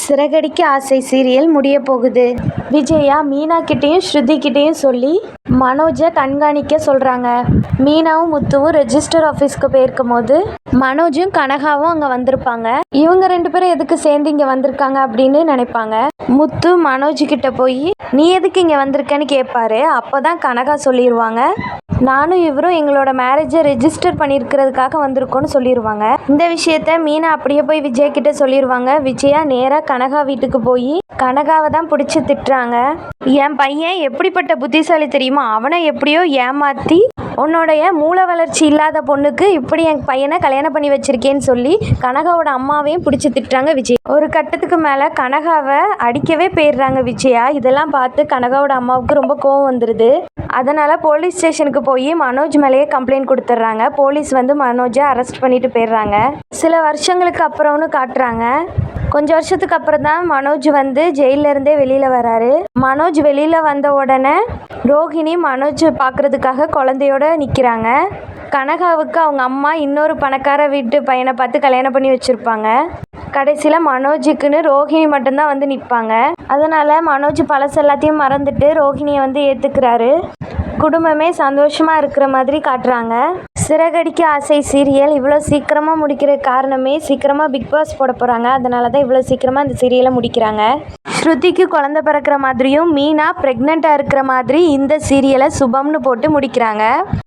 சிறகடிக்க ஆசை சீரியல் முடிய போகுது. விஜயா மீனா கிட்டேயும் ஸ்ருதி கிட்டேயும் சொல்லி மனோஜை கண்காணிக்க சொல்கிறாங்க. மீனாவும் முத்துவும் ரெஜிஸ்டர் ஆஃபீஸ்க்கு போயிருக்கும் போது மனோஜும் கனகாவும் அங்கே வந்திருப்பாங்க. இவங்க 2 பேரும் எதுக்கு சேர்ந்து இங்கே வந்திருக்காங்க அப்படின்னு நினைப்பாங்க. முத்து மனோஜ் கிட்ட போய் நீ எதுக்கு இங்கே வந்திருக்கேன்னு கேட்பாரு. அப்போ தான் கனகா சொல்லிடுவாங்க, நானும் இவரும் எங்களோட மேரேஜை ரெஜிஸ்டர் பண்ணியிருக்கிறதுக்காக வந்திருக்கோன்னு சொல்லிடுவாங்க. இந்த விஷயத்த மீனா அப்படியே போய் விஜயா கிட்ட சொல்லிடுவாங்க. விஜயா நேராக கனகா வீட்டுக்கு போய் கனகாவை தான் பிடிச்சி திட்டுறாங்க. என் பையன் எப்படிப்பட்ட புத்திசாலி தெரியுமா, அவனை எப்படியோ ஏமாற்றி உன்னுடைய மூளை வளர்ச்சி இல்லாத பொண்ணுக்கு இப்படி என் பையனை கல்யாணம் பண்ணி வச்சிருக்கேன்னு சொல்லி கனகாவோட அம்மாவையும் பிடிச்சி திட்டுறாங்க விஜய். ஒரு கட்டத்துக்கு மேலே கனகாவை அடிக்கவே போயிடுறாங்க விஜயா. இதெல்லாம் பார்த்து கனகாவோட அம்மாவுக்கு ரொம்ப கோவம் வந்துடுது. அதனால் போலீஸ் ஸ்டேஷனுக்கு போய் மனோஜ் மேலேயே கம்ப்ளைண்ட் கொடுத்துட்றாங்க. போலீஸ் வந்து மனோஜை அரெஸ்ட் பண்ணிட்டு போயிடுறாங்க. சில வருஷங்களுக்கு அப்புறம்னு காட்டுறாங்க. கொஞ்சம் வருஷத்துக்கு அப்புறம் தான் மனோஜ் வந்து ஜெயிலிருந்தே வெளியில் வராரு. மனோஜ் வெளியில் வந்த உடனே ரோஹிணி மனோஜ் பார்க்குறதுக்காக குழந்தையோட நிற்கிறாங்க. கனகாவுக்கு அவங்க அம்மா இன்னொரு பணக்கார வீட்டு பையனை பார்த்து கல்யாணம் பண்ணி வச்சுருப்பாங்க. கடைசியில் மனோஜுக்குன்னு ரோஹிணி மட்டும்தான் வந்து நிற்பாங்க. அதனால் மனோஜ் பழசு எல்லாத்தையும் மறந்துட்டு ரோஹிணியை வந்து ஏற்றுக்கிறாரு. குடும்பமே சந்தோஷமாக இருக்கிற மாதிரி காட்டுறாங்க. சிறகடிக்க ஆசை சீரியல் இவ்வளோ சீக்கிரமாக முடிக்கிற காரணமே சீக்கிரமாக பிக் பாஸ் போட போகிறாங்க. அதனால தான் இவ்வளோ சீக்கிரமாக இந்த சீரியலை முடிக்கிறாங்க. ஸ்ருதிக்கு குழந்தை பிறக்கிற மாதிரியும் மீனா ப்ரெக்னெண்ட்டாக இருக்கிற மாதிரி இந்த சீரியலை சுபம்னு போட்டு முடிக்கிறாங்க.